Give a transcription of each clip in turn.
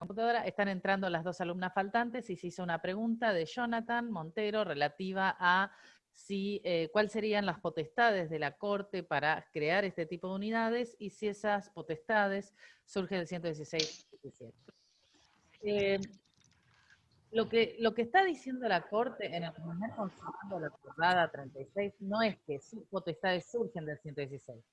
computadora, están entrando las dos alumnas faltantes y se hizo una pregunta de Jonathan Montero relativa a cuáles serían las potestades de la Corte para crear este tipo de unidades y si esas potestades surgen del 116-17. Lo que está diciendo la Corte en el primer considerando de la acordada 36 no es que sus potestades surgen del 116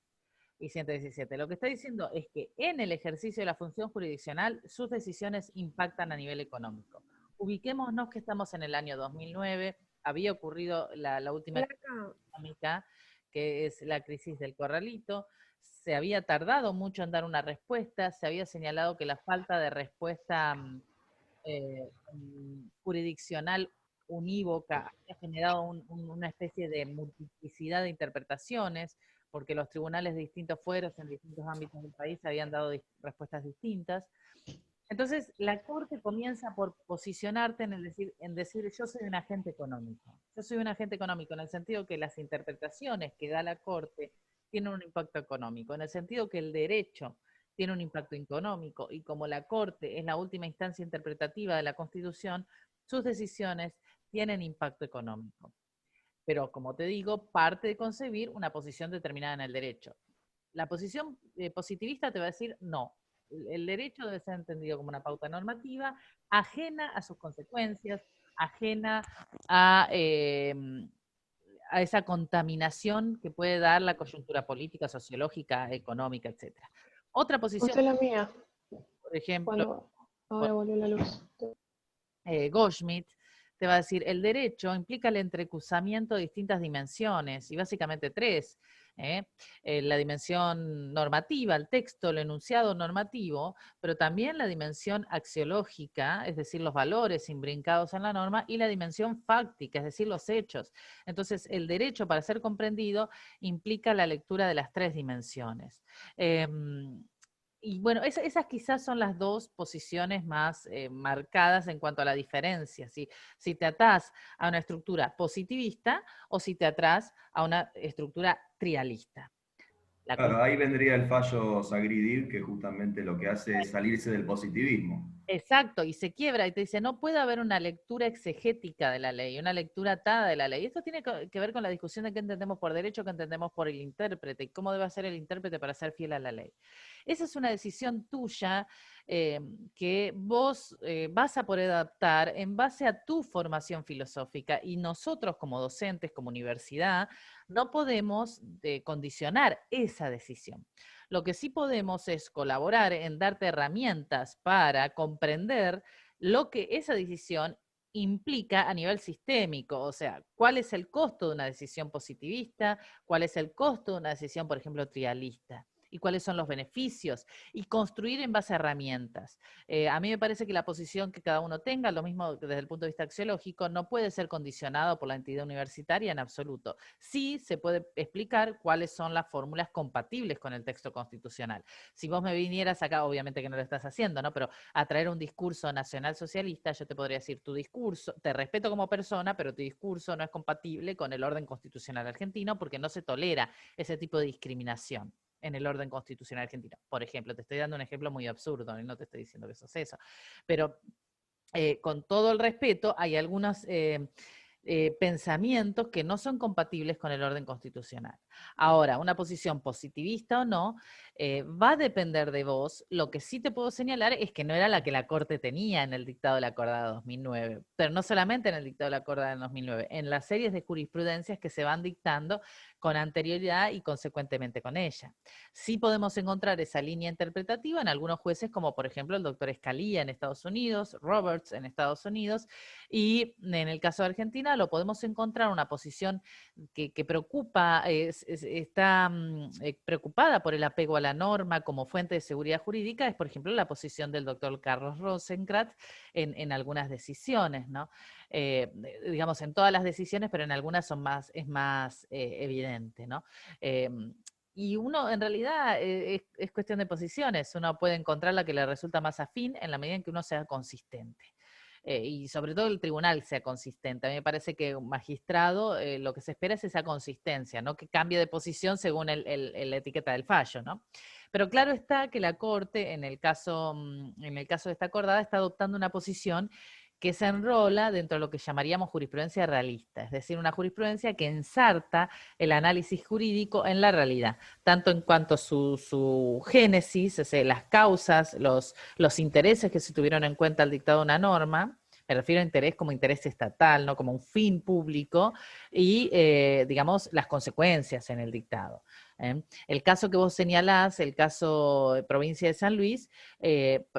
y 117. Lo que está diciendo es que en el ejercicio de la función jurisdiccional sus decisiones impactan a nivel económico. Ubiquémonos que estamos en el año 2009, había ocurrido la última crisis económica, que es la crisis del corralito, se había tardado mucho en dar una respuesta, se había señalado que la falta de respuesta jurisdiccional unívoca ha generado una especie de multiplicidad de interpretaciones, porque los tribunales de distintos fueros en distintos ámbitos del país habían dado respuestas distintas. Entonces, la Corte comienza por posicionarte en decir, yo soy un agente económico. Yo soy un agente económico en el sentido que las interpretaciones que da la Corte tienen un impacto económico, en el sentido que el derecho tiene un impacto económico y como la Corte es la última instancia interpretativa de la Constitución, sus decisiones tienen impacto económico. Pero, como te digo, parte de concebir una posición determinada en el derecho. La posición positivista te va a decir no. El derecho debe ser entendido como una pauta normativa, ajena a sus consecuencias, ajena a esa contaminación que puede dar la coyuntura política, sociológica, económica, etc. Otra posición, Usted la mía, por ejemplo, cuando ahora volvió la luz. Goldschmidt, te va a decir, el derecho implica el entrecruzamiento de distintas dimensiones, y básicamente tres. La dimensión normativa, el texto, el enunciado normativo, pero también la dimensión axiológica, es decir, los valores imbrincados en la norma, y la dimensión fáctica, es decir, los hechos. Entonces, el derecho, para ser comprendido, implica la lectura de las tres dimensiones. Y bueno, esas quizás son las dos posiciones más marcadas en cuanto a la diferencia, ¿sí? Si te atás a una estructura positivista o si te atás a una estructura trialista. La Claro, ahí vendría el fallo Sagridib, que justamente lo que hace es salirse del positivismo. Exacto, y se quiebra y te dice, no puede haber una lectura exegética de la ley, una lectura atada de la ley. Esto tiene que ver con la discusión de qué entendemos por derecho, qué entendemos por el intérprete y cómo debe ser el intérprete para ser fiel a la ley. Esa es una decisión tuya que vos vas a poder adaptar en base a tu formación filosófica y nosotros como docentes, como universidad, no podemos condicionar esa decisión. Lo que sí podemos es colaborar en darte herramientas para comprender lo que esa decisión implica a nivel sistémico, o sea, cuál es el costo de una decisión positivista, cuál es el costo de una decisión, por ejemplo, trialista, y cuáles son los beneficios, y construir en base a herramientas. A mí me parece que la posición que cada uno tenga, lo mismo desde el punto de vista axiológico, no puede ser condicionado por la entidad universitaria en absoluto. Sí se puede explicar cuáles son las fórmulas compatibles con el texto constitucional. Si vos me vinieras acá, obviamente que no lo estás haciendo, ¿no? Pero a traer un discurso nacional socialista, yo te podría decir, tu discurso, te respeto como persona, pero tu discurso no es compatible con el orden constitucional argentino porque no se tolera ese tipo de discriminación en el orden constitucional argentino. Por ejemplo, te estoy dando un ejemplo muy absurdo, y no te estoy diciendo que eso es eso, pero con todo el respeto, hay algunos pensamientos que no son compatibles con el orden constitucional. Ahora, una posición positivista o no, va a depender de vos. Lo que sí te puedo señalar es que no era la que la Corte tenía en el dictado de la acordada de 2009, pero no solamente en el dictado de la acordada de 2009, en las series de jurisprudencias que se van dictando con anterioridad y consecuentemente con ella. Sí podemos encontrar esa línea interpretativa en algunos jueces, como por ejemplo el doctor Escalía en Estados Unidos, Roberts en Estados Unidos, y en el caso de Argentina lo podemos encontrar una posición que preocupa, está preocupada por el apego a la norma como fuente de seguridad jurídica, es por ejemplo la posición del doctor Carlos Rosenkrantz en algunas decisiones, ¿no? Digamos, en todas las decisiones, pero en algunas es más evidente, ¿no? Y uno, en realidad, es cuestión de posiciones. Uno puede encontrar la que le resulta más afín en la medida en que uno sea consistente. y sobre todo el tribunal sea consistente. A mí me parece que un magistrado lo que se espera es esa consistencia, no que cambie de posición según la etiqueta del fallo, ¿no? Pero claro está que la Corte, en el caso de esta acordada, está adoptando una posición que se enrola dentro de lo que llamaríamos jurisprudencia realista, es decir, una jurisprudencia que ensarta el análisis jurídico en la realidad, tanto en cuanto a su génesis, es decir, las causas, los intereses que se tuvieron en cuenta al dictado de una norma, me refiero a interés como interés estatal, no como un fin público, y, digamos, las consecuencias en el dictado. El caso que vos señalás, el caso de provincia de San Luis,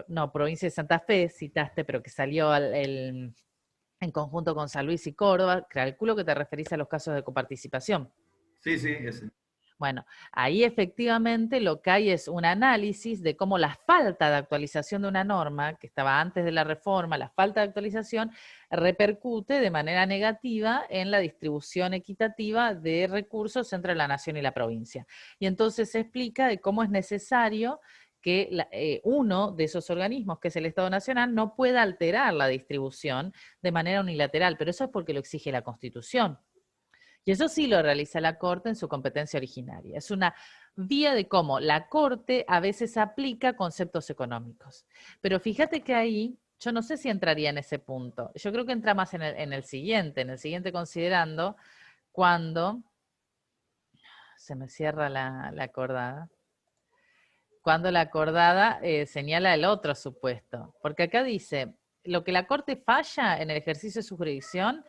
no, provincia de Santa Fe, citaste, pero que salió en conjunto con San Luis y Córdoba, calculo que te referís a los casos de coparticipación. Sí, sí, ese. Bueno, ahí efectivamente lo que hay es un análisis de cómo la falta de actualización de una norma, que estaba antes de la reforma, la falta de actualización, repercute de manera negativa en la distribución equitativa de recursos entre la nación y la provincia. Y entonces se explica de cómo es necesario que uno de esos organismos, que es el Estado Nacional, no pueda alterar la distribución de manera unilateral, pero eso es porque lo exige la Constitución. Y eso sí lo realiza la Corte en su competencia originaria. Es una vía de cómo la Corte a veces aplica conceptos económicos. Pero fíjate que ahí, yo no sé si entraría en ese punto. Yo creo que entra más en el siguiente considerando cuando, se me cierra la acordada, cuando la acordada señala el otro supuesto. Porque acá dice, lo que la Corte falla en el ejercicio de su jurisdicción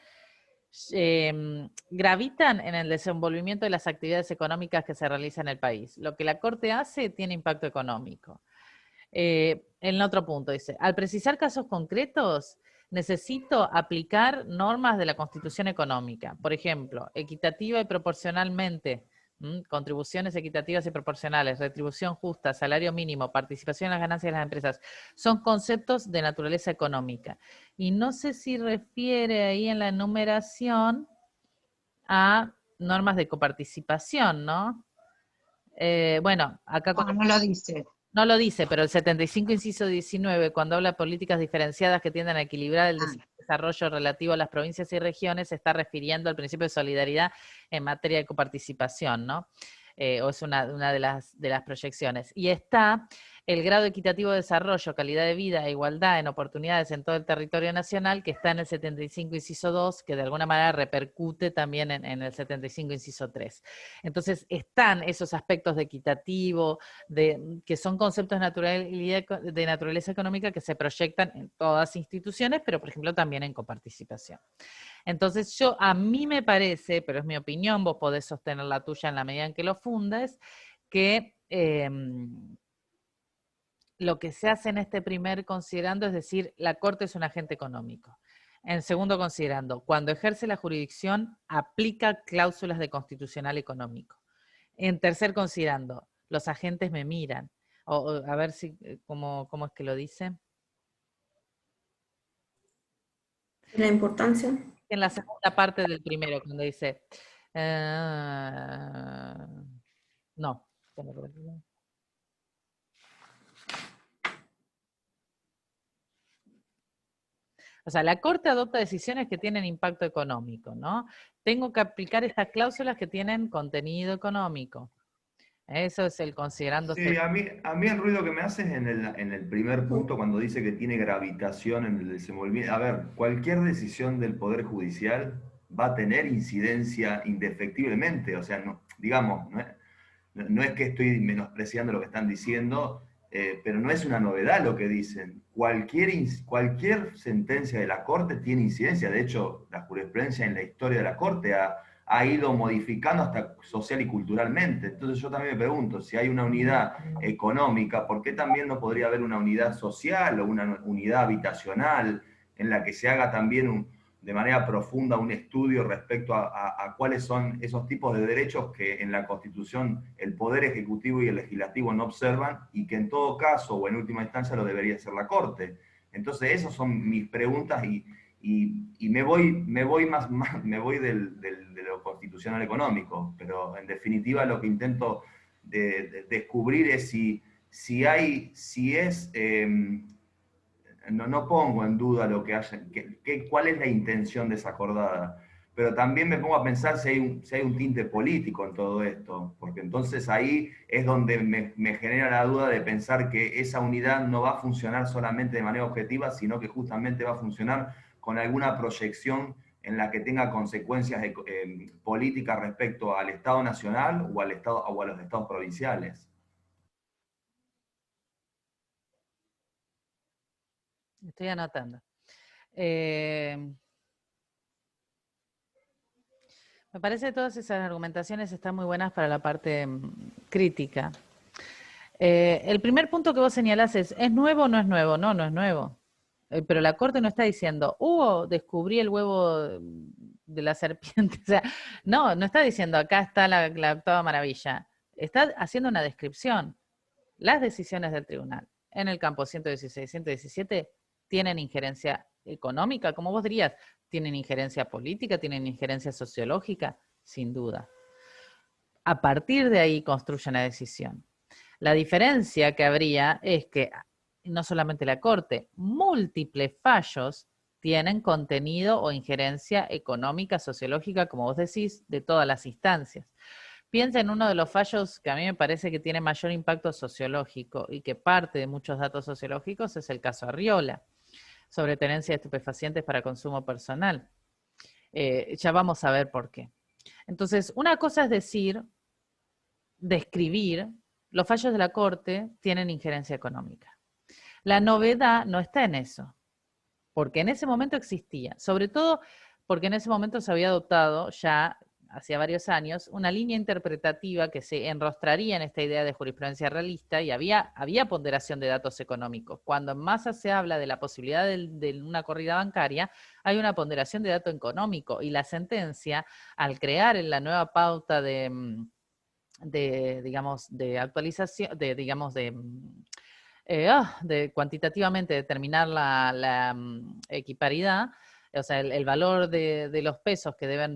gravitan en el desenvolvimiento de las actividades económicas que se realizan en el país. Lo que la Corte hace tiene impacto económico. En otro punto dice, al precisar casos concretos, necesito aplicar normas de la Constitución económica, por ejemplo, equitativa y proporcionalmente, contribuciones equitativas y proporcionales, retribución justa, salario mínimo, participación en las ganancias de las empresas, son conceptos de naturaleza económica. Y no sé si refiere ahí en la enumeración a normas de coparticipación, ¿no? Bueno, acá... No lo dice. No lo dice, pero el 75, inciso 19, cuando habla de políticas diferenciadas que tienden a equilibrar el desarrollo relativo a las provincias y regiones, se está refiriendo al principio de solidaridad en materia de coparticipación, ¿no? O es una de las proyecciones. Y está el grado equitativo de desarrollo, calidad de vida e igualdad en oportunidades en todo el territorio nacional, que está en el 75, inciso 2, que de alguna manera repercute también en el 75, inciso 3. Entonces, están esos aspectos de equitativo, que son conceptos de naturaleza económica que se proyectan en todas las instituciones, pero por ejemplo también en coparticipación. Entonces a mí me parece, pero es mi opinión, vos podés sostener la tuya en la medida en que lo fundes, que lo que se hace en este primer considerando es decir, la Corte es un agente económico. En segundo considerando, cuando ejerce la jurisdicción, aplica cláusulas de constitucional económico. En tercer considerando, los agentes me miran. A ver si, ¿cómo es que lo dice? La importancia. En la segunda parte del primero, cuando dice, no. O sea, la Corte adopta decisiones que tienen impacto económico, ¿no? Tengo que aplicar estas cláusulas que tienen contenido económico. Eso es el considerando. Sí, a mí el ruido que me hace es en el primer punto cuando dice que tiene gravitación en el desenvolvimiento. A ver, cualquier decisión del Poder Judicial va a tener incidencia indefectiblemente. O sea, no, digamos, no es que estoy menospreciando lo que están diciendo, pero no es una novedad lo que dicen. Cualquier sentencia de la Corte tiene incidencia. De hecho, la jurisprudencia en la historia de la Corte ha ido modificando hasta social y culturalmente. Entonces yo también me pregunto, si hay una unidad económica, ¿por qué también no podría haber una unidad social o una unidad habitacional en la que se haga también de manera profunda un estudio respecto a cuáles son esos tipos de derechos que en la Constitución el Poder Ejecutivo y el Legislativo no observan y que en todo caso o en última instancia lo debería hacer la Corte? Entonces esas son mis preguntas y me voy de lo constitucional económico, pero en definitiva lo que intento descubrir es si es no pongo en duda lo que haya, cuál es la intención de esa acordada, pero también me pongo a pensar si hay un tinte político en todo esto, porque entonces ahí es donde me genera la duda de pensar que esa unidad no va a funcionar solamente de manera objetiva, sino que justamente va a funcionar con alguna proyección en la que tenga consecuencias políticas respecto al Estado nacional o o a los estados provinciales. Estoy anotando. Me parece que todas esas argumentaciones están muy buenas para la parte crítica. El primer punto que vos señalás ¿es nuevo o no es nuevo? No, no es nuevo. Pero la Corte no está diciendo, descubrí el huevo de la serpiente. O sea, no está diciendo, acá está la octava maravilla. Está haciendo una descripción. Las decisiones del tribunal en el campo 116, 117 tienen injerencia económica, como vos dirías, tienen injerencia política, tienen injerencia sociológica, sin duda. A partir de ahí construye una decisión. La diferencia que habría es que no solamente la Corte, múltiples fallos tienen contenido o injerencia económica, sociológica, como vos decís, de todas las instancias. Piensa en uno de los fallos que a mí me parece que tiene mayor impacto sociológico y que parte de muchos datos sociológicos es el caso Arriola, sobre tenencia de estupefacientes para consumo personal. Ya vamos a ver por qué. Entonces, una cosa es describir, los fallos de la Corte tienen injerencia económica. La novedad no está en eso, porque en ese momento existía, sobre todo porque en ese momento se había adoptado ya hacía varios años una línea interpretativa que se enrostraría en esta idea de jurisprudencia realista y había ponderación de datos económicos. Cuando en masa se habla de la posibilidad de una corrida bancaria, hay una ponderación de dato económico y la sentencia, al crear en la nueva pauta de actualización, de cuantitativamente determinar la equiparidad, o sea, el valor de los pesos que deben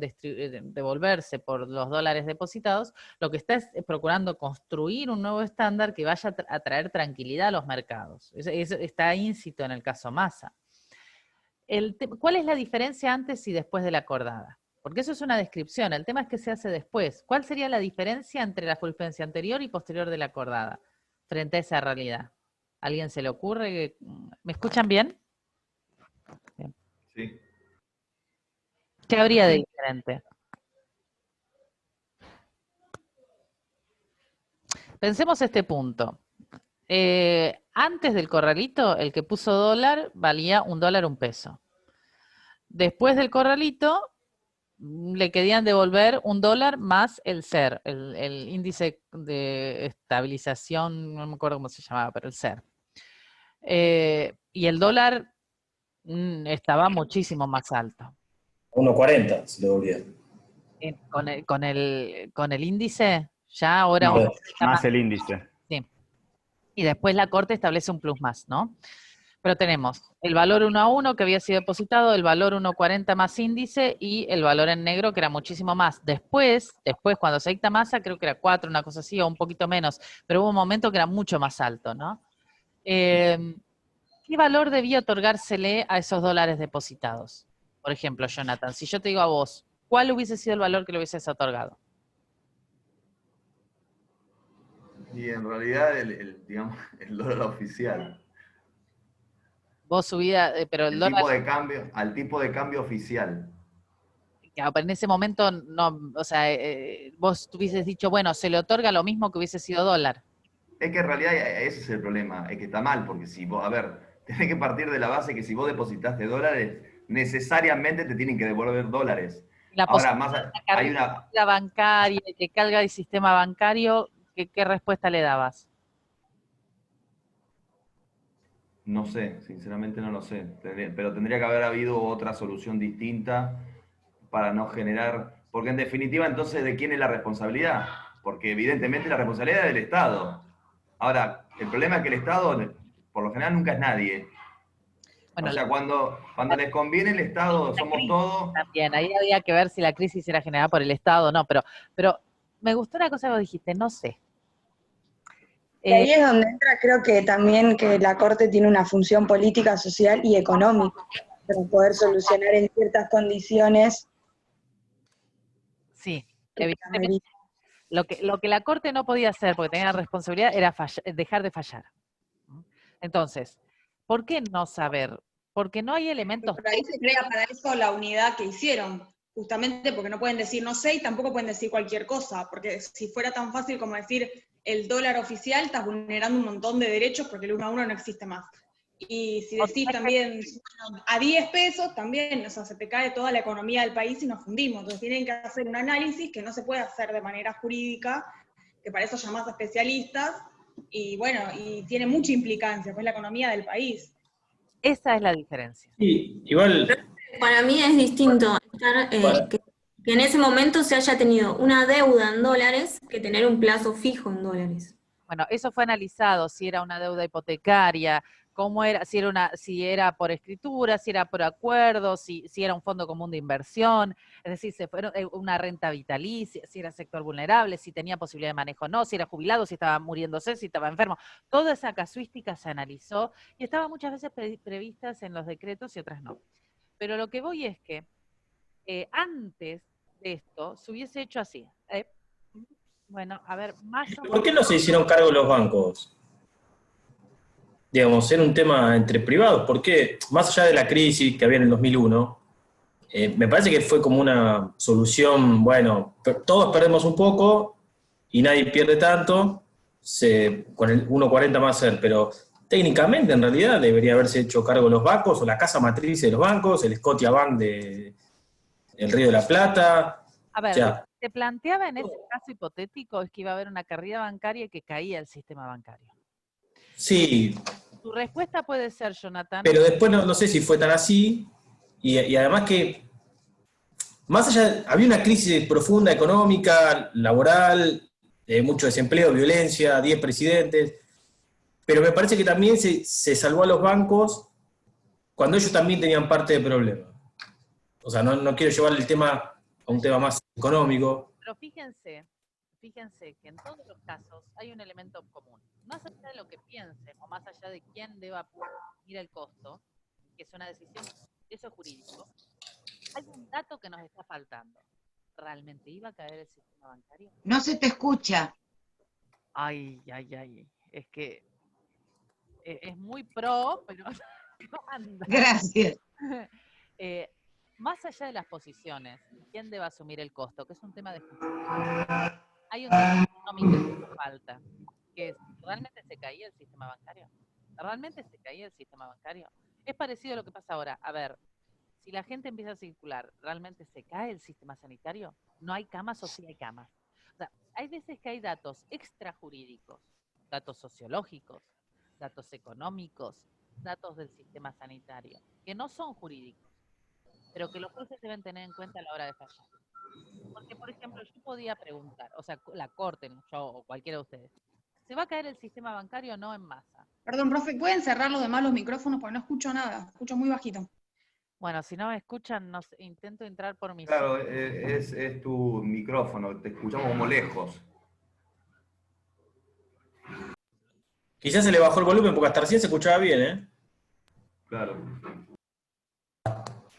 devolverse por los dólares depositados, lo que está es procurando construir un nuevo estándar que vaya a traer tranquilidad a los mercados. Eso está íncito en el caso Massa. ¿Cuál es la diferencia antes y después de la acordada? Porque eso es una descripción, el tema es qué se hace después. ¿Cuál sería la diferencia entre la jurisprudencia anterior y posterior de la acordada frente a esa realidad? ¿A alguien se le ocurre? ¿Me escuchan bien? Bien. Sí. ¿Qué habría de diferente? Pensemos este punto. Antes del corralito, el que puso dólar valía $1 un peso. Después del corralito, le querían devolver $1 más el SER, el índice de estabilización, no me acuerdo cómo se llamaba, pero el SER. Y el dólar estaba muchísimo más alto. 1.40 se le devolvía. Con el índice, ya ahora No, uno Más el índice. sí. Y después la Corte establece un plus más, ¿no? Pero tenemos el valor 1 a 1 que había sido depositado, el valor 1.40 más índice y el valor en negro que era muchísimo más. Después cuando se dicta Massa, creo que era 4, una cosa así, o un poquito menos, pero hubo un momento que era mucho más alto, ¿no? ¿Qué valor debía otorgársele a esos dólares depositados? Por ejemplo, Jonathan, si yo te digo a vos, ¿cuál hubiese sido el valor que le hubieses otorgado? Y en realidad, digamos, el dólar oficial. Vos subía, pero el dólar... Al tipo de cambio oficial. Claro, pero en ese momento, no, o sea, vos hubieses dicho, bueno, se le otorga lo mismo que hubiese sido dólar. Es que en realidad ese es el problema, es que está mal, porque si vos, a ver, tenés que partir de la base que si vos depositaste dólares, necesariamente te tienen que devolver dólares. La Ahora, hay posibilidad bancaria, que carga el sistema bancario, ¿qué respuesta le dabas? No sé, sinceramente no lo sé, pero tendría que haber habido otra solución distinta para no generar, porque en definitiva entonces ¿de quién es la responsabilidad? Porque evidentemente la responsabilidad es del Estado. Ahora, el problema es que el Estado, por lo general, nunca es nadie. Bueno, o sea, cuando les conviene el Estado, somos todos. También, ahí había que ver si la crisis era generada por el Estado o no, pero me gustó una cosa que vos dijiste, no sé. Y ahí es donde entra, creo que también que la Corte tiene una función política, social y económica para poder solucionar en ciertas condiciones Sí, que evidentemente. ameritan. Lo que la Corte no podía hacer, porque tenía responsabilidad, era dejar de fallar. Entonces, ¿por qué no saber? Porque no hay elementos. Por ahí se crea para eso la unidad que hicieron, justamente porque no pueden decir no sé y tampoco pueden decir cualquier cosa, porque si fuera tan fácil como decir el dólar oficial, estás vulnerando un montón de derechos porque el 1 a 1 no existe más. Y si decís también bueno, a 10 pesos, también, o sea, se te cae toda la economía del país y nos fundimos. Entonces tienen que hacer un análisis que no se puede hacer de manera jurídica, que para eso llamás a especialistas, y bueno, y tiene mucha implicancia, pues la economía del país. Esa es la diferencia. Sí, igual, Para mí es distinto estar, bueno, que en ese momento se haya tenido una deuda en dólares que tener un plazo fijo en dólares. Bueno, eso fue analizado, si era una deuda hipotecaria, cómo era, si era por escritura, si era por acuerdo, si era un fondo común de inversión, es decir, se fueron una renta vitalicia, si era sector vulnerable, si tenía posibilidad de manejo o no, si era jubilado, si estaba muriéndose, si estaba enfermo. Toda esa casuística se analizó y estaba muchas veces previstas en los decretos y otras no. Pero lo que voy es que antes de esto se hubiese hecho así. Bueno, a ver, más o ¿por qué no se hicieron cargo los bancos? Digamos, era un tema entre privados, porque más allá de la crisis que había en el 2001, me parece que fue como una solución, bueno, todos perdemos un poco y nadie pierde tanto, con el 1.40 más ser, pero técnicamente en realidad debería haberse hecho cargo los bancos o la casa matriz de los bancos, el Scotiabank del Río de la Plata. A ver, O lo sea, que se planteaba en ese caso hipotético es que iba a haber una caída bancaria y que caía el sistema bancario. sí, Tu respuesta puede ser, Jonathan, pero después no sé si fue tan así, y además que, más allá, había una crisis profunda económica, laboral, mucho desempleo, violencia, 10 presidentes, pero me parece que también se salvó a los bancos cuando ellos también tenían parte de problema. O sea, no quiero llevar el tema a un tema más económico. pero fíjense que en todos los casos hay un elemento común. Más allá de lo que piensen o más allá de quién deba ir el costo, que es una decisión, eso es jurídico, hay un dato que nos está faltando. ¿Realmente iba a caer el sistema bancario? No se te escucha. Ay, es que es muy pro, pero no anda. Gracias. Más allá de las posiciones, quién debe asumir el costo, que es un tema de justicia. Hay un tema económico que falta, que es, ¿realmente se caía el sistema bancario? ¿Realmente se caía el sistema bancario? Es parecido a lo que pasa ahora. A ver, si la gente empieza a circular, ¿realmente se cae el sistema sanitario? ¿No hay camas o sí hay camas? O sea, hay veces que hay datos extrajurídicos, datos sociológicos, datos económicos, datos del sistema sanitario, que no son jurídicos, pero que los jueces deben tener en cuenta a la hora de fallar. Porque, por ejemplo, yo podía preguntar, o sea, la Corte, yo o cualquiera de ustedes, ¿se va a caer el sistema bancario o no en masa? Perdón, profe, ¿pueden cerrar los demás los micrófonos? Porque no escucho nada, escucho muy bajito. Bueno, si no me escuchan, intento entrar por mi Claro, es tu micrófono, te escuchamos como lejos. Quizás se le bajó el volumen porque hasta recién se escuchaba bien, ¿eh? Claro.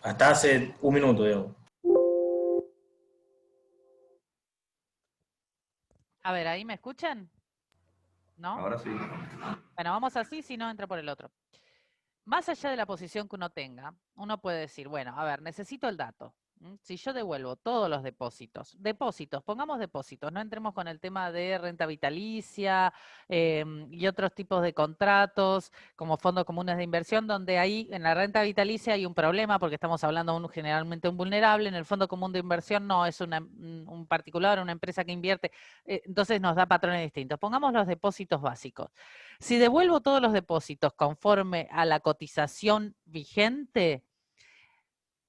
Hasta hace un minuto, digamos. A ver, ¿ahí me escuchan? ¿No? Ahora sí. Bueno, vamos así, si no, entra por el otro. Más allá de la posición que uno tenga, uno puede decir, bueno, a ver, necesito el dato. Si yo devuelvo todos los depósitos, pongamos depósitos, no entremos con el tema de renta vitalicia y otros tipos de contratos, como fondos comunes de inversión, donde ahí en la renta vitalicia hay un problema porque estamos hablando generalmente de un vulnerable, en el fondo común de inversión no es un particular, una empresa que invierte, entonces nos da patrones distintos. Pongamos los depósitos básicos. Si devuelvo todos los depósitos conforme a la cotización vigente,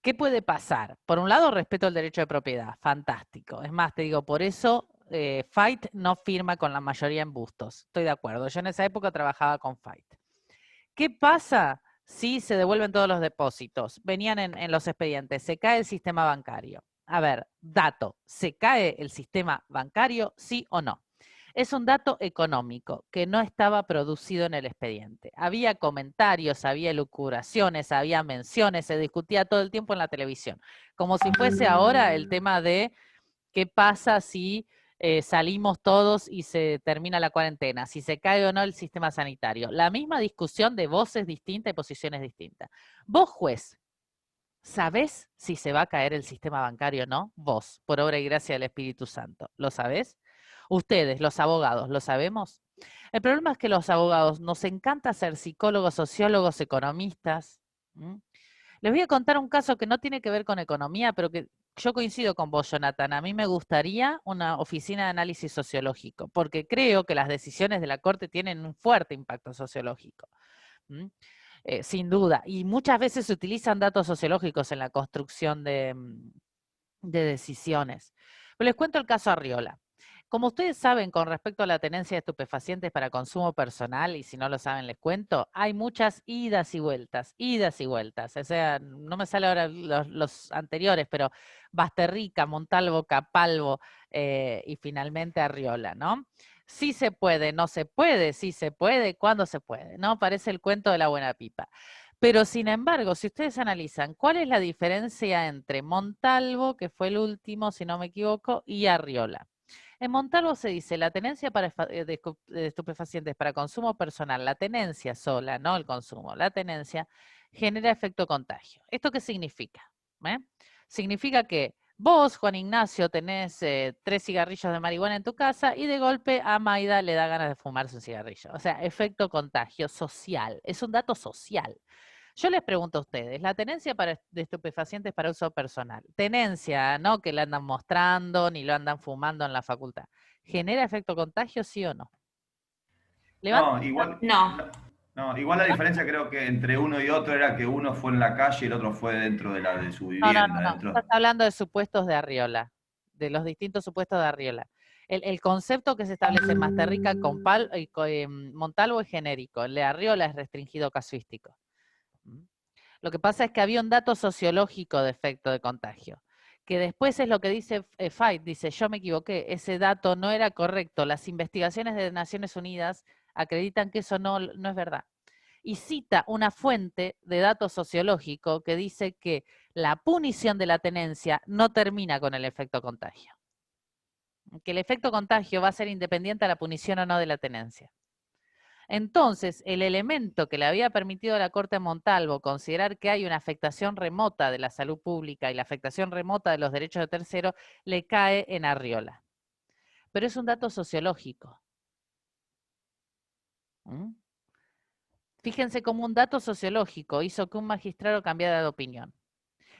¿qué puede pasar? Por un lado, respeto el derecho de propiedad, fantástico. Es más, te digo, por eso Fight no firma con la mayoría en Bustos. Estoy de acuerdo. Yo en esa época trabajaba con Fight. ¿Qué pasa si se devuelven todos los depósitos? Venían en los expedientes, se cae el sistema bancario. A ver, dato, ¿se cae el sistema bancario, sí o no? Es un dato económico que no estaba producido en el expediente. Había comentarios, había elucubraciones, había menciones, se discutía todo el tiempo en la televisión. Como si fuese ahora el tema de qué pasa si salimos todos y se termina la cuarentena, si se cae o no el sistema sanitario. La misma discusión de voces distintas y posiciones distintas. Vos, juez, ¿sabés si se va a caer el sistema bancario o no? Vos, por obra y gracia del Espíritu Santo. ¿Lo sabés? Ustedes, los abogados, ¿lo sabemos? El problema es que los abogados nos encanta ser psicólogos, sociólogos, economistas. ¿Mm? Les voy a contar un caso que no tiene que ver con economía, pero que yo coincido con vos, Jonathan. A mí me gustaría una oficina de análisis sociológico, porque creo que las decisiones de la Corte tienen un fuerte impacto sociológico. ¿Mm? Sin duda. Y muchas veces se utilizan datos sociológicos en la construcción de decisiones. Pero les cuento el caso Arriola. Como ustedes saben, con respecto a la tenencia de estupefacientes para consumo personal, y si no lo saben les cuento, hay muchas idas y vueltas, idas y vueltas. O sea, no me sale ahora los anteriores, pero Basterrica, Montalvo, Capalvo y finalmente Arriola, ¿no? Sí se puede, no se puede, sí se puede, ¿cuándo se puede? ¿No? Parece el cuento de la buena pipa. Pero sin embargo, si ustedes analizan, ¿cuál es la diferencia entre Montalvo, que fue el último, si no me equivoco, y Arriola? En Montalvo se dice la tenencia de estupefacientes para consumo personal, la tenencia sola, no el consumo, la tenencia genera efecto contagio. ¿Esto qué significa? Significa que vos, Juan Ignacio, tenés 3 cigarrillos de marihuana en tu casa y de golpe a Maida le da ganas de fumarse un cigarrillo. O sea, efecto contagio social, es un dato social. Yo les pregunto a ustedes, la tenencia de estupefacientes para uso personal, tenencia, ¿no? Que la andan mostrando, ni lo andan fumando en la facultad, ¿genera efecto contagio, sí o no? No, igual, No. no, igual la diferencia creo que entre uno y otro era que uno fue en la calle y el otro fue dentro de su vivienda. No. Estás hablando de supuestos de Arriola, de los distintos supuestos de Arriola. El concepto que se establece en Basterrica con Montalvo es genérico, el de Arriola es restringido casuístico. Lo que pasa es que había un dato sociológico de efecto de contagio, que después es lo que dice Fait, dice, yo me equivoqué, ese dato no era correcto, las investigaciones de Naciones Unidas acreditan que eso no es verdad. Y cita una fuente de datos sociológico que dice que la punición de la tenencia no termina con el efecto contagio. Que el efecto contagio va a ser independiente a la punición o no de la tenencia. Entonces, el elemento que le había permitido a la Corte de Montalvo considerar que hay una afectación remota de la salud pública y la afectación remota de los derechos de terceros, le cae en Arriola. Pero es un dato sociológico. Fíjense cómo un dato sociológico hizo que un magistrado cambiara de opinión.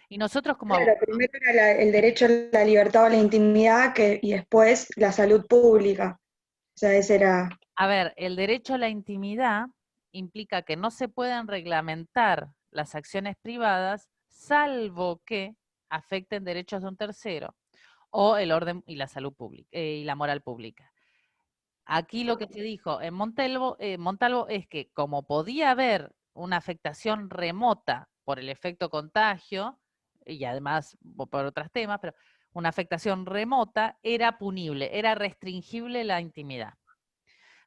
Y nosotros como Claro, primero era el derecho a la libertad o la intimidad y después la salud pública. O sea, ese era... A ver, el derecho a la intimidad implica que no se pueden reglamentar las acciones privadas salvo que afecten derechos de un tercero o el orden y la salud pública y la moral pública. Aquí lo que se dijo en Montalvo es que como podía haber una afectación remota por el efecto contagio, y además por otros temas, pero una afectación remota era punible, era restringible la intimidad.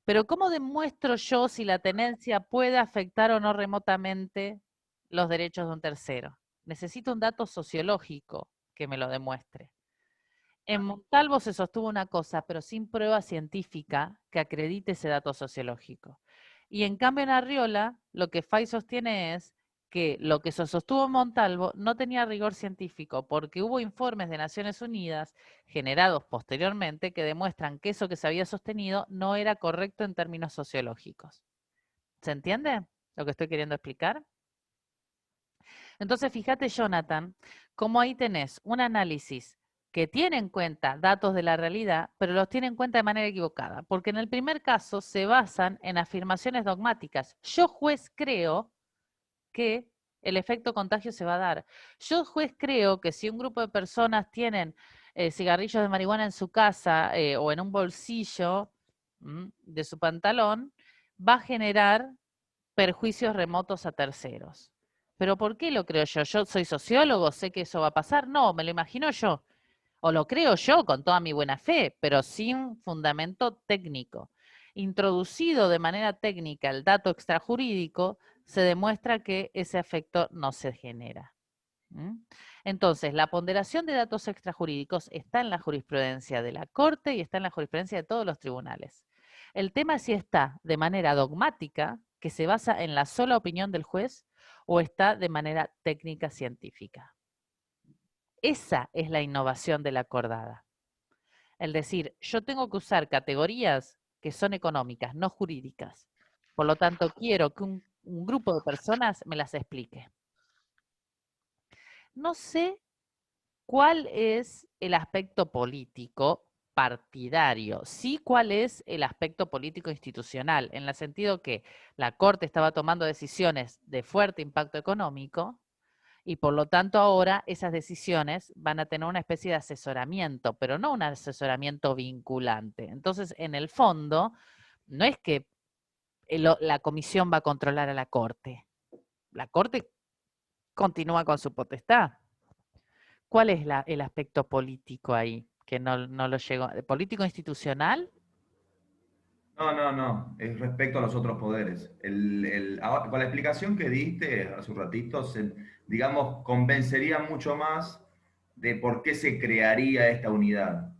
Pero ¿cómo demuestro yo si la tenencia puede afectar o no remotamente los derechos de un tercero? Necesito un dato sociológico que me lo demuestre. En Montalvo se sostuvo una cosa, pero sin prueba científica que acredite ese dato sociológico. Y en cambio en Arriola, lo que Fay sostiene es que lo que se sostuvo en Montalvo no tenía rigor científico, porque hubo informes de Naciones Unidas generados posteriormente que demuestran que eso que se había sostenido no era correcto en términos sociológicos. ¿Se entiende lo que estoy queriendo explicar? Entonces, fíjate, Jonathan, cómo ahí tenés un análisis que tiene en cuenta datos de la realidad, pero los tiene en cuenta de manera equivocada, porque en el primer caso se basan en afirmaciones dogmáticas. Yo, juez, creo que el efecto contagio se va a dar. Yo, juez, creo que si un grupo de personas tienen cigarrillos de marihuana en su casa o en un bolsillo de su pantalón, va a generar perjuicios remotos a terceros. ¿Pero por qué lo creo yo? ¿Yo soy sociólogo? ¿Sé que eso va a pasar? No, me lo imagino yo. O lo creo yo con toda mi buena fe, pero sin fundamento técnico. Introducido de manera técnica el dato extrajurídico, se demuestra que ese efecto no se genera. ¿Mm? Entonces, la ponderación de datos extrajurídicos está en la jurisprudencia de la Corte y está en la jurisprudencia de todos los tribunales. El tema es si está de manera dogmática, que se basa en la sola opinión del juez, o está de manera técnica científica. Esa es la innovación de la acordada. Es decir, yo tengo que usar categorías que son económicas, no jurídicas. Por lo tanto, quiero que un grupo de personas me las explique. No sé cuál es el aspecto político partidario, sí cuál es el aspecto político institucional, en el sentido que la Corte estaba tomando decisiones de fuerte impacto económico y por lo tanto ahora esas decisiones van a tener una especie de asesoramiento, pero no un asesoramiento vinculante. Entonces, en el fondo, no es que la comisión va a controlar a la Corte. La Corte continúa con su potestad. ¿Cuál es el aspecto político ahí? Que no lo llegó. ¿Político institucional? No, es respecto a los otros poderes. Con la explicación que diste hace un ratito, digamos, convencería mucho más de por qué se crearía esta unidad.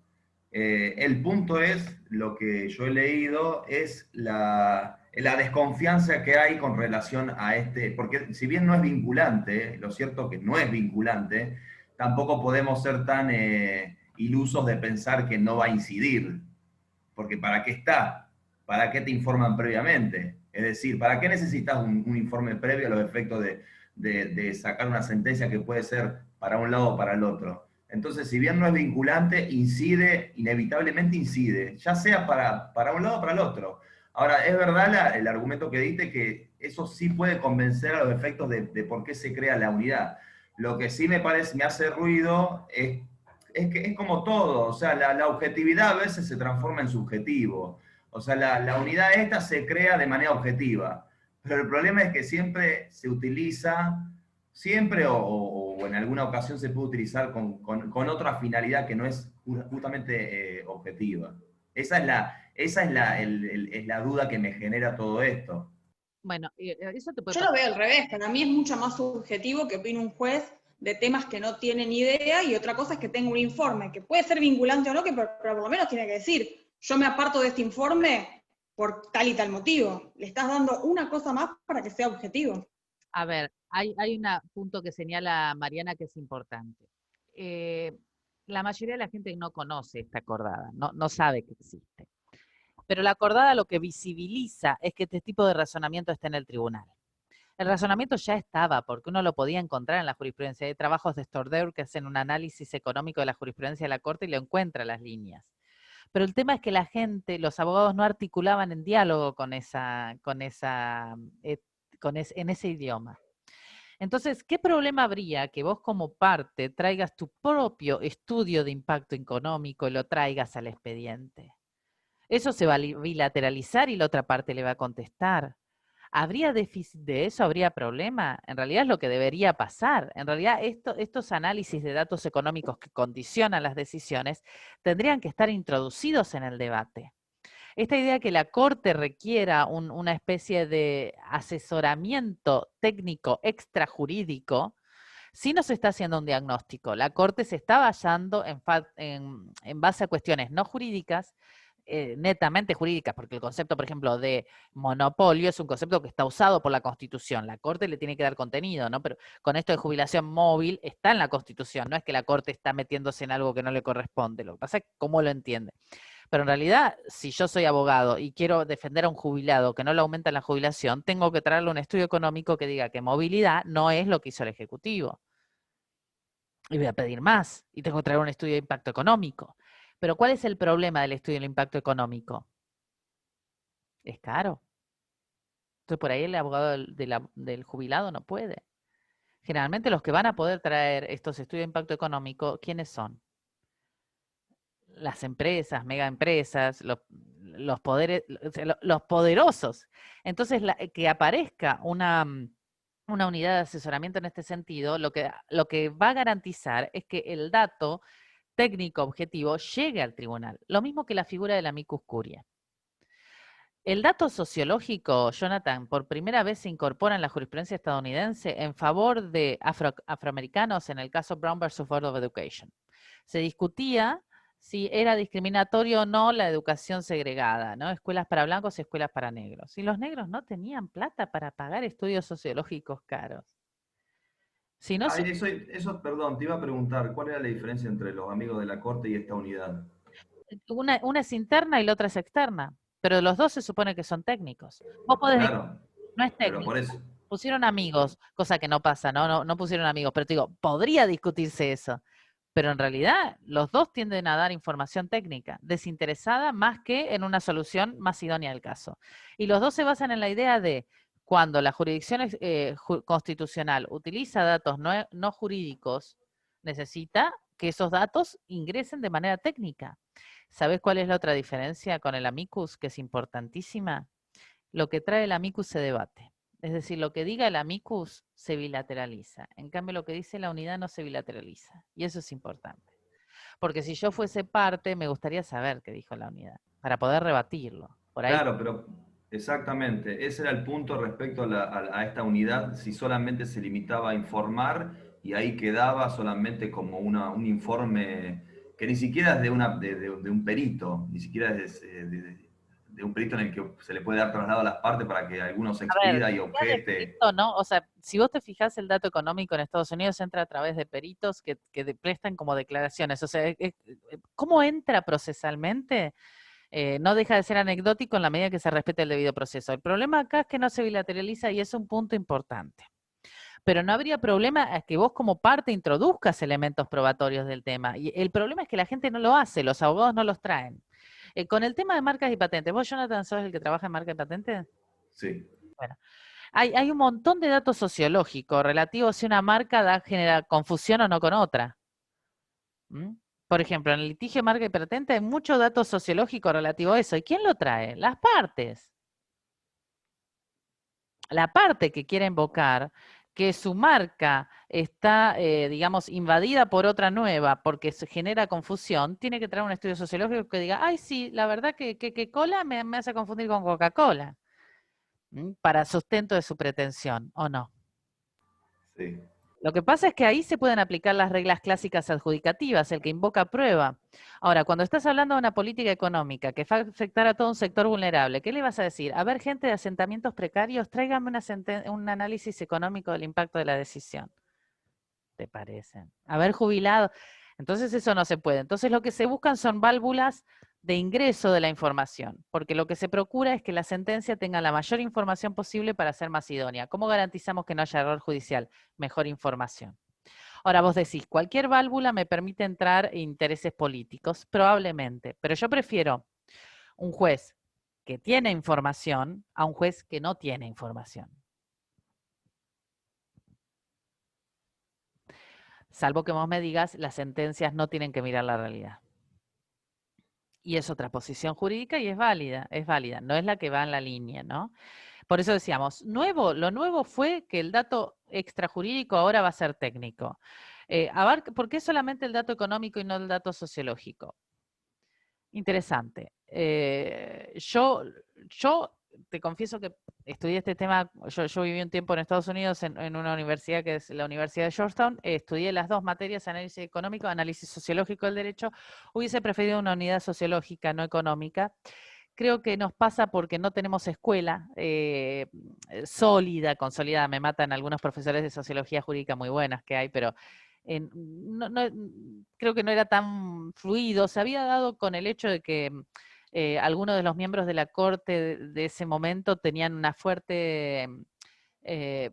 El punto es, lo que yo he leído, es la desconfianza que hay con relación a porque si bien no es vinculante, lo cierto es que no es vinculante, tampoco podemos ser tan ilusos de pensar que no va a incidir, porque ¿para qué está? ¿Para qué te informan previamente? Es decir, ¿para qué necesitas un informe previo a los efectos de sacar una sentencia que puede ser para un lado o para el otro? Entonces, si bien no es vinculante, incide, inevitablemente incide, ya sea para un lado o para el otro. Ahora, es verdad el argumento que diste que eso sí puede convencer a los efectos de por qué se crea la unidad. Lo que sí me hace ruido es que es como todo, o sea, la objetividad a veces se transforma en subjetivo. O sea, la unidad esta se crea de manera objetiva, pero el problema es que siempre se utiliza, siempre o en alguna ocasión se puede utilizar con otra finalidad que no es justamente objetiva. Esa es la duda que me genera todo esto. Bueno, eso te puede Yo pasar. lo veo al revés, para mí es mucho más subjetivo que opine un juez de temas que no tiene ni idea, y otra cosa es que tenga un informe, que puede ser vinculante o no, pero por lo menos tiene que decir, yo me aparto de este informe por tal y tal motivo. Le estás dando una cosa más para que sea objetivo. A ver, hay un punto que señala Mariana que es importante. La mayoría de la gente no conoce esta acordada, no sabe que existe. Pero la acordada lo que visibiliza es que este tipo de razonamiento está en el tribunal. El razonamiento ya estaba, porque uno lo podía encontrar en la jurisprudencia. Hay trabajos de Stordeur que hacen un análisis económico de la jurisprudencia de la Corte y lo encuentra las líneas. Pero el tema es que la gente, los abogados no articulaban en diálogo en ese idioma. Entonces, ¿qué problema habría que vos como parte traigas tu propio estudio de impacto económico y lo traigas al expediente? Eso se va a bilateralizar y la otra parte le va a contestar. ¿Habría déficit de eso? ¿Habría problema? En realidad es lo que debería pasar. En realidad estos análisis de datos económicos que condicionan las decisiones tendrían que estar introducidos en el debate. Esta idea que la Corte requiera una especie de asesoramiento técnico extrajurídico, sí nos está haciendo un diagnóstico. La Corte se está basando en base a cuestiones no jurídicas, netamente jurídicas, porque el concepto, por ejemplo, de monopolio es un concepto que está usado por la Constitución. La Corte le tiene que dar contenido, ¿no? Pero con esto de jubilación móvil está en la Constitución, no es que la Corte está metiéndose en algo que no le corresponde. Lo que pasa es cómo lo entiende. Pero en realidad, si yo soy abogado y quiero defender a un jubilado que no le aumenta la jubilación, tengo que traerle un estudio económico que diga que movilidad no es lo que hizo el Ejecutivo. Y voy a pedir más, y tengo que traer un estudio de impacto económico. Pero ¿cuál es el problema del estudio del impacto económico? Es caro. Entonces por ahí el abogado del jubilado no puede. Generalmente los que van a poder traer estos estudios de impacto económico, ¿quiénes son? Las empresas, mega empresas, los poderosos. Entonces, que aparezca una unidad de asesoramiento en este sentido, lo que va a garantizar es que el dato técnico objetivo llegue al tribunal. Lo mismo que la figura del amicus curiae. El dato sociológico, Jonathan, por primera vez se incorpora en la jurisprudencia estadounidense en favor de afroamericanos en el caso Brown versus Board of Education. Se discutía si era discriminatorio o no la educación segregada, ¿no? Escuelas para blancos y escuelas para negros. Y los negros no tenían plata para pagar estudios sociológicos caros. Si no, Eso, perdón, te iba a preguntar, ¿cuál era la diferencia entre los amigos de la Corte y esta unidad? una es interna y la otra es externa, pero los dos se supone que son técnicos. Vos podés decir, Claro, no es pero técnico, por eso. pusieron amigos, cosa que no pasa, no pusieron amigos, pero te digo, podría discutirse eso. Pero en realidad los dos tienden a dar información técnica, desinteresada más que en una solución más idónea del caso. Y los dos se basan en la idea de cuando la jurisdicción constitucional utiliza datos no jurídicos, necesita que esos datos ingresen de manera técnica. ¿Sabes cuál es la otra diferencia con el amicus, que es importantísima? Lo que trae el amicus se debate. Es decir, lo que diga el amicus se bilateraliza. En cambio, lo que dice la unidad no se bilateraliza. Y eso es importante. Porque si yo fuese parte, me gustaría saber qué dijo la unidad, para poder rebatirlo. Por ahí. Claro, pero exactamente, ese era el punto respecto a esta unidad, si solamente se limitaba a informar y ahí quedaba solamente como un informe que ni siquiera es de un perito, ni siquiera es de un perito en el que se le puede dar traslado a las partes para que alguno se A ver, expida y ya de objete. perito, ¿no? O sea, si vos te fijás, el dato económico en Estados Unidos entra a través de peritos que prestan como declaraciones. O sea, ¿cómo entra procesalmente? No deja de ser anecdótico en la medida que se respete el debido proceso. El problema acá es que no se bilateraliza y es un punto importante. Pero no habría problema a que vos como parte introduzcas elementos probatorios del tema. Y el problema es que la gente no lo hace, los abogados no los traen. Con el tema de marcas y patentes, ¿vos, Jonathan, sos el que trabaja en marca y patente? Sí. Bueno, hay un montón de datos sociológicos relativos a si una marca genera confusión o no con otra. ¿Mm? Por ejemplo, en el litigio de marca y patente hay mucho dato sociológico relativo a eso. ¿Y quién lo trae? Las partes. La parte que quiere invocar que su marca está, digamos, invadida por otra nueva porque se genera confusión, tiene que traer un estudio sociológico que diga, ay, sí, la verdad que cola me hace confundir con Coca-Cola, para sustento de su pretensión, ¿o no? Sí. Lo que pasa es que ahí se pueden aplicar las reglas clásicas adjudicativas, el que invoca prueba. Ahora, cuando estás hablando de una política económica que va a afectar a todo un sector vulnerable, ¿qué le vas a decir? A ver, gente de asentamientos precarios, tráigame un análisis económico del impacto de la decisión. ¿Te parecen? A ver, jubilados. Entonces eso no se puede. Entonces lo que se buscan son válvulas de ingreso de la información, porque lo que se procura es que la sentencia tenga la mayor información posible para ser más idónea. ¿Cómo garantizamos que no haya error judicial? Mejor información. Ahora vos decís, cualquier válvula me permite entrar intereses políticos, probablemente, pero yo prefiero un juez que tiene información a un juez que no tiene información. Salvo que vos me digas, las sentencias no tienen que mirar la realidad. Y es otra posición jurídica y es válida, no es la que va en la línea, ¿no? Por eso decíamos, lo nuevo fue que el dato extrajurídico ahora va a ser técnico. ¿Por qué solamente el dato económico y no el dato sociológico? Interesante. Yo te confieso que estudié este tema, yo viví un tiempo en Estados Unidos en una universidad que es la Universidad de Georgetown, estudié las dos materias, análisis económico, análisis sociológico del derecho. Hubiese preferido una unidad sociológica, no económica. Creo que nos pasa porque no tenemos escuela sólida, consolidada. Me matan algunos profesores de sociología jurídica muy buenas que hay, pero creo que no era tan fluido. Se había dado con el hecho de que algunos de los miembros de la corte de ese momento tenían una fuerte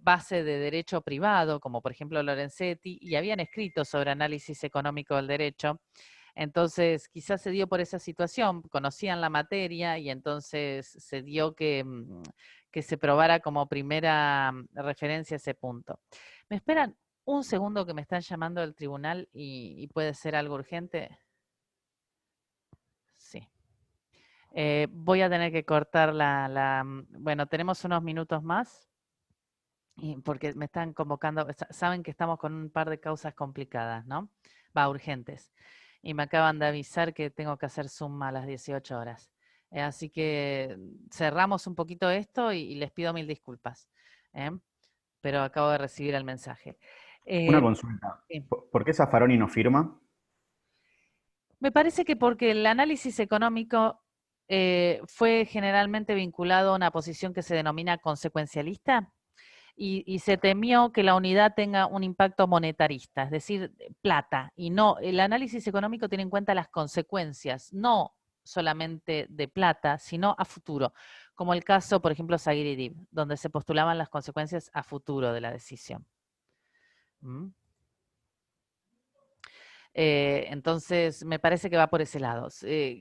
base de derecho privado, como por ejemplo Lorenzetti, y habían escrito sobre análisis económico del derecho. Entonces, quizás se dio por esa situación, conocían la materia y entonces se dio que se probara como primera referencia ese punto. ¿Me esperan un segundo que me están llamando del tribunal y puede ser algo urgente? Sí. Voy a tener que cortar bueno, tenemos unos minutos más. Porque me están convocando, saben que estamos con un par de causas complicadas, ¿no? Urgentes. Y me acaban de avisar que tengo que hacer Zoom a las 18 horas. Así que cerramos un poquito esto y les pido mil disculpas. ¿eh? Pero acabo de recibir el mensaje. Una consulta. Sí. ¿Por qué Zaffaroni no firma? Me parece que porque el análisis económico fue generalmente vinculado a una posición que se denomina consecuencialista y se temió que la unidad tenga un impacto monetarista, es decir, plata. Y no, el análisis económico tiene en cuenta las consecuencias, no solamente de plata, sino a futuro, como el caso, por ejemplo, Zaguirre-Dib, donde se postulaban las consecuencias a futuro de la decisión. ¿Mm? Entonces, me parece que va por ese lado.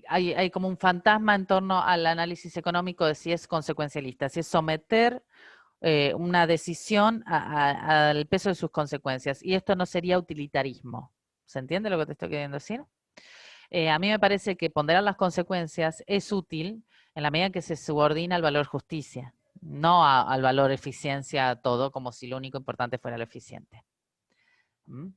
Hay como un fantasma en torno al análisis económico de si es consecuencialista, si es someter una decisión al peso de sus consecuencias. Y esto no sería utilitarismo. ¿Se entiende lo que te estoy queriendo decir? A mí me parece que ponderar las consecuencias es útil en la medida en que se subordina al valor justicia, no al valor eficiencia todo, como si lo único importante fuera lo eficiente. ¿Mm?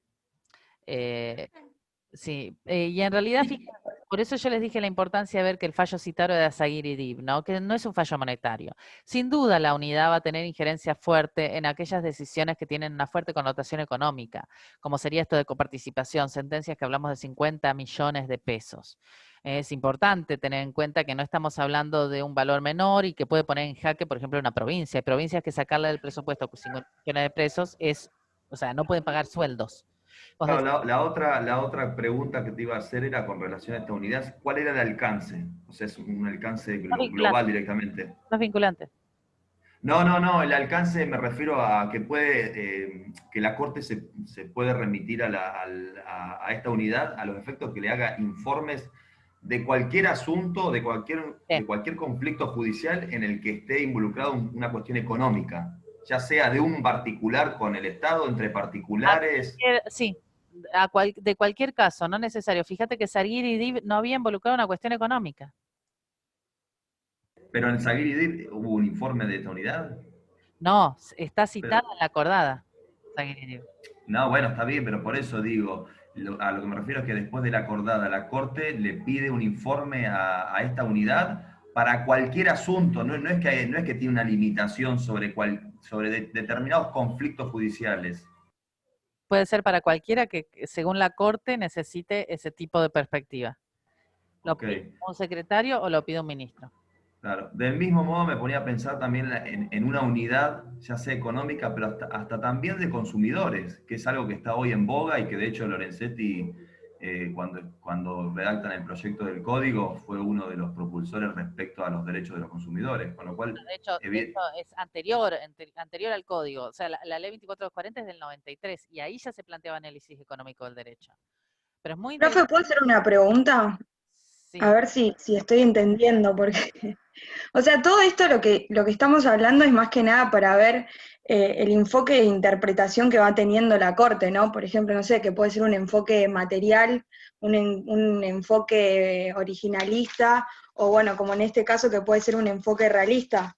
Sí, y en realidad, fíjate, por eso yo les dije la importancia de ver que el fallo citario de Zaguirre-Dib, ¿no? Que no es un fallo monetario. Sin duda la unidad va a tener injerencia fuerte en aquellas decisiones que tienen una fuerte connotación económica, como sería esto de coparticipación, sentencias que hablamos de 50 millones de pesos. Es importante tener en cuenta que no estamos hablando de un valor menor y que puede poner en jaque, por ejemplo, una provincia. Hay provincias que sacarle del presupuesto 50 millones de pesos es, o sea, no pueden pagar sueldos. Vos Claro, decís, la otra pregunta que te iba a hacer era con relación a esta unidad, ¿cuál era el alcance? O sea, es un alcance no es vinculante, global directamente. no es vinculante. No, el alcance me refiero a que que la Corte se puede remitir a esta unidad a los efectos que le haga informes de cualquier asunto, de Sí. cualquier conflicto judicial en el que esté involucrado una cuestión económica, ya sea de un particular con el Estado, entre particulares. Sí, de cualquier caso, no necesario. Fíjate que Zaguirre-Dib no había involucrado una cuestión económica. Pero en Zaguirre hubo un informe de esta unidad. No, está citada Pero, en la acordada. Zaguirre-Dib. no, bueno, está bien, pero por eso digo, a lo que me refiero es que después de la acordada, la Corte le pide un informe a esta unidad para cualquier asunto, no es que tiene una limitación sobre determinados conflictos judiciales. Puede ser para cualquiera que, según la Corte, necesite ese tipo de perspectiva. Lo Ok, pide un secretario o lo pide un ministro. claro. Del mismo modo me ponía a pensar también en una unidad, ya sea económica, pero hasta también de consumidores, que es algo que está hoy en boga y que de hecho Lorenzetti, cuando redactan el proyecto del código, fue uno de los propulsores respecto a los derechos de los consumidores. Con lo cual, De hecho es anterior al código. O sea, la ley 24240 es del 93 y ahí ya se planteaba análisis económico del derecho. Pero es muy Profe, interesante. ¿puedo hacer una pregunta? A Sí. ver si estoy entendiendo, porque, o sea, todo esto lo que estamos hablando es más que nada para ver el enfoque de interpretación que va teniendo la Corte, ¿no? Por ejemplo, no sé, que puede ser un enfoque material, un enfoque originalista, o bueno, como en este caso, que puede ser un enfoque realista,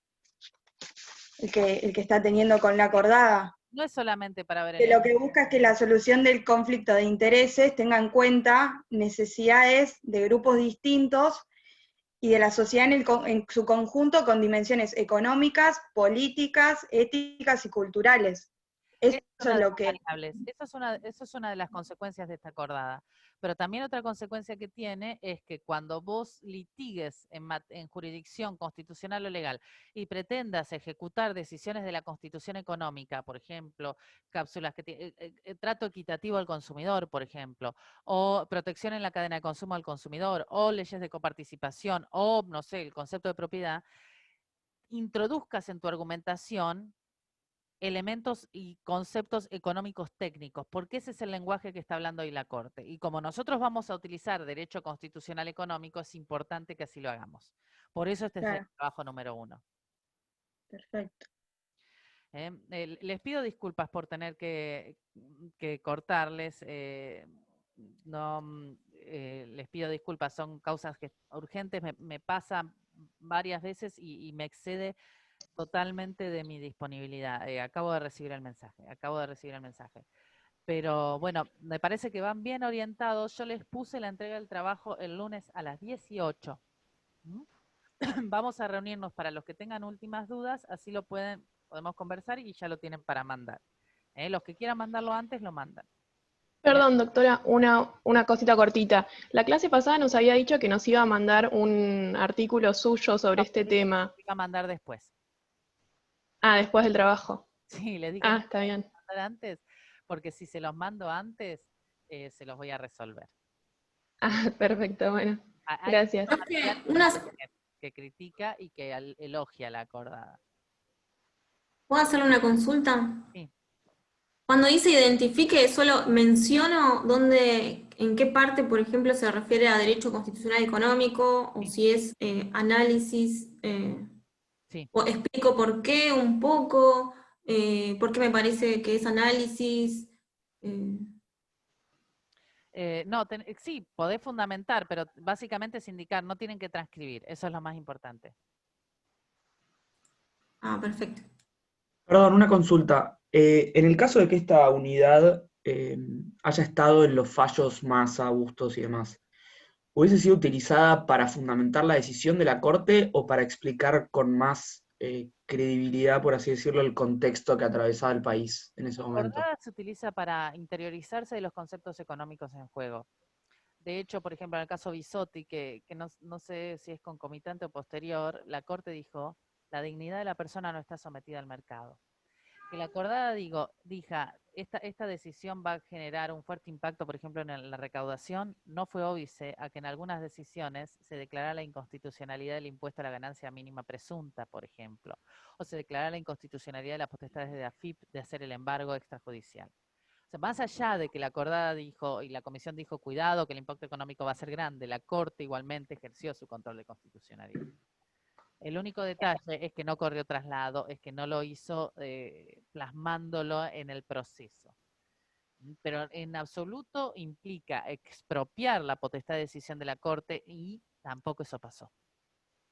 el que está teniendo con la acordada. No es solamente para ver Que lo que busca es que la solución del conflicto de intereses tenga en cuenta necesidades de grupos distintos y de la sociedad en su conjunto con dimensiones económicas, políticas, éticas y culturales. Eso es una es de lo las que... variables. Eso es una de las consecuencias de esta acordada. Pero también otra consecuencia que tiene es que cuando vos litigues en jurisdicción constitucional o legal y pretendas ejecutar decisiones de la Constitución económica, por ejemplo, cápsulas que trato equitativo al consumidor, por ejemplo, o protección en la cadena de consumo al consumidor, o leyes de coparticipación, o no sé, el concepto de propiedad, introduzcas en tu argumentación elementos y conceptos económicos técnicos, porque ese es el lenguaje que está hablando hoy la Corte. Y como nosotros vamos a utilizar derecho constitucional económico, es importante que así lo hagamos. Por eso este es el Claro, trabajo número 1. perfecto. Les pido disculpas por tener que cortarles. No, les pido disculpas, son causas urgentes, me pasan varias veces y me excede totalmente de mi disponibilidad. Acabo de recibir el mensaje. Pero bueno, me parece que van bien orientados. Yo les puse la entrega del trabajo el lunes a las 18. ¿Mm? Vamos a reunirnos para los que tengan últimas dudas, así podemos conversar y ya lo tienen para mandar. Los que quieran mandarlo antes, lo mandan. Perdón, doctora, una cosita cortita. La clase pasada nos había dicho que nos iba a mandar un artículo suyo sobre este tema. Lo iba a mandar después. Ah, después del trabajo. Sí, le dije Ah, está bien. mandar antes, porque si se los mando antes, se los voy a resolver. Ah, perfecto, bueno. Hay Gracias. que critica y que elogia la acordada. ¿Puedo hacerle una consulta? Sí. Cuando dice identifique, solo menciono en qué parte, por ejemplo, se refiere a derecho constitucional económico, o si es análisis, Sí. o explico por qué un poco, por qué me parece que es análisis. No, sí, podés fundamentar, pero básicamente es indicar, no tienen que transcribir, eso es lo más importante. Ah, perfecto. Perdón, una consulta. En el caso de que esta unidad haya estado en los fallos más augustos y demás, ¿hubiese sido utilizada para fundamentar la decisión de la Corte o para explicar con más credibilidad, por así decirlo, el contexto que atravesaba el país en ese La momento? acordada se utiliza para interiorizarse de los conceptos económicos en juego. De hecho, por ejemplo, en el caso Bisotti, que no sé si es concomitante o posterior, la Corte dijo, la dignidad de la persona no está sometida al mercado. Que la acordada, esta decisión va a generar un fuerte impacto, por ejemplo, en la recaudación, no fue óbice a que en algunas decisiones se declarara la inconstitucionalidad del impuesto a la ganancia mínima presunta, por ejemplo, o se declarara la inconstitucionalidad de las potestades de AFIP de hacer el embargo extrajudicial. O sea, más allá de que la acordada dijo y la comisión dijo, cuidado, que el impacto económico va a ser grande, la Corte igualmente ejerció su control de constitucionalidad. El único detalle es que no corrió traslado, es que no lo hizo plasmándolo en el proceso. Pero en absoluto implica expropiar la potestad de decisión de la Corte y tampoco eso pasó.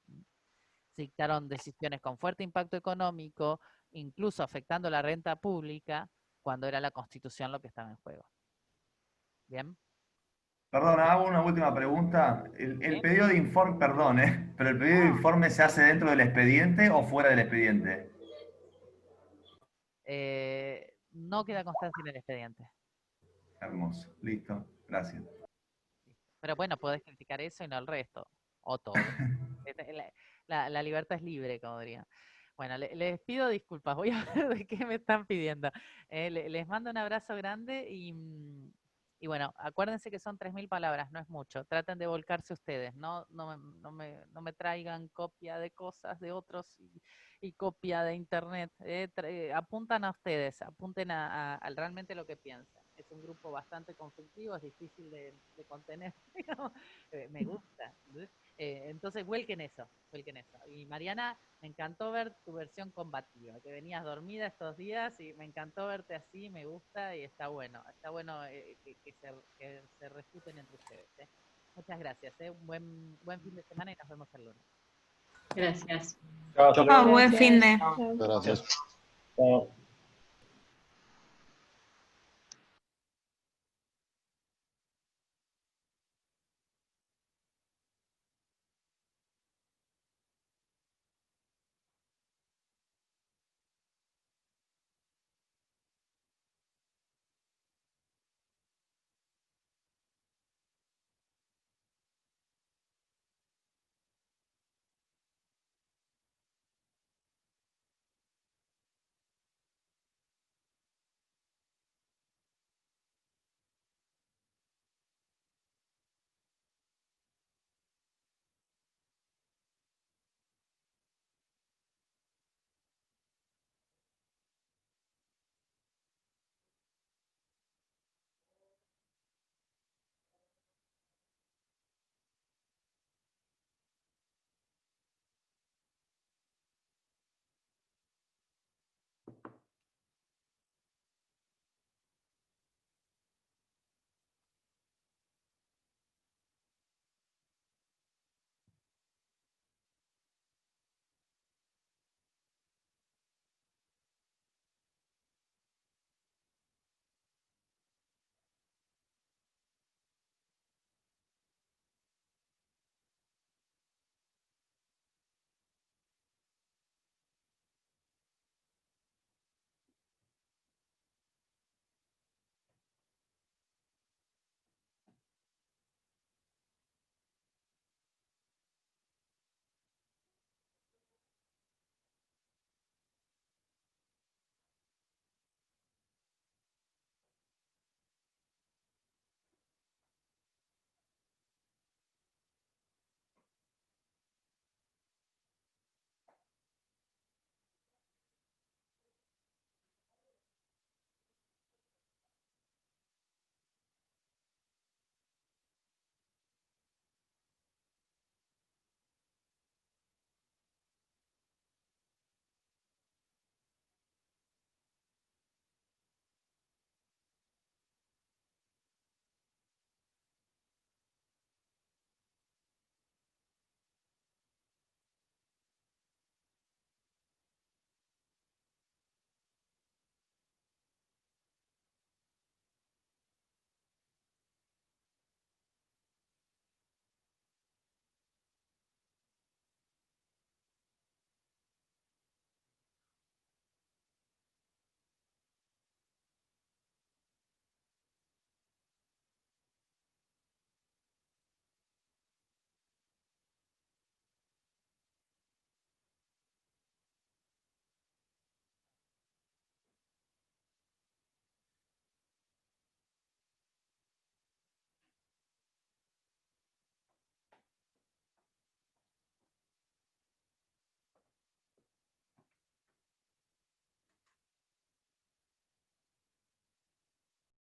Se dictaron decisiones con fuerte impacto económico, incluso afectando la renta pública, cuando era la Constitución lo que estaba en juego. ¿Bien? Perdón, hago una última pregunta. El pedido de informe, perdón, pero el pedido de informe se hace dentro del expediente o fuera del expediente. No queda constancia en el expediente. Hermoso, listo, gracias. Pero bueno, podés criticar eso y no el resto, o todo. La libertad es libre, como diría. Bueno, les pido disculpas, voy a ver de qué me están pidiendo. Les mando un abrazo grande y bueno, acuérdense que son 3.000 palabras, no es mucho. Traten de volcarse ustedes, no me traigan copia de cosas de otros y copia de internet. Apuntan a ustedes, apunten a realmente lo que piensan. Es un grupo bastante conflictivo, es difícil de contener, digamos. Me gusta. Entonces, vuelquen eso. Y Mariana, me encantó ver tu versión combativa, que venías dormida estos días y me encantó verte así, me gusta y está bueno que se refuten entre ustedes. Muchas gracias, un buen fin de semana y nos vemos el lunes. Gracias. Chao. Buen fin de. Chao. Gracias. Chao.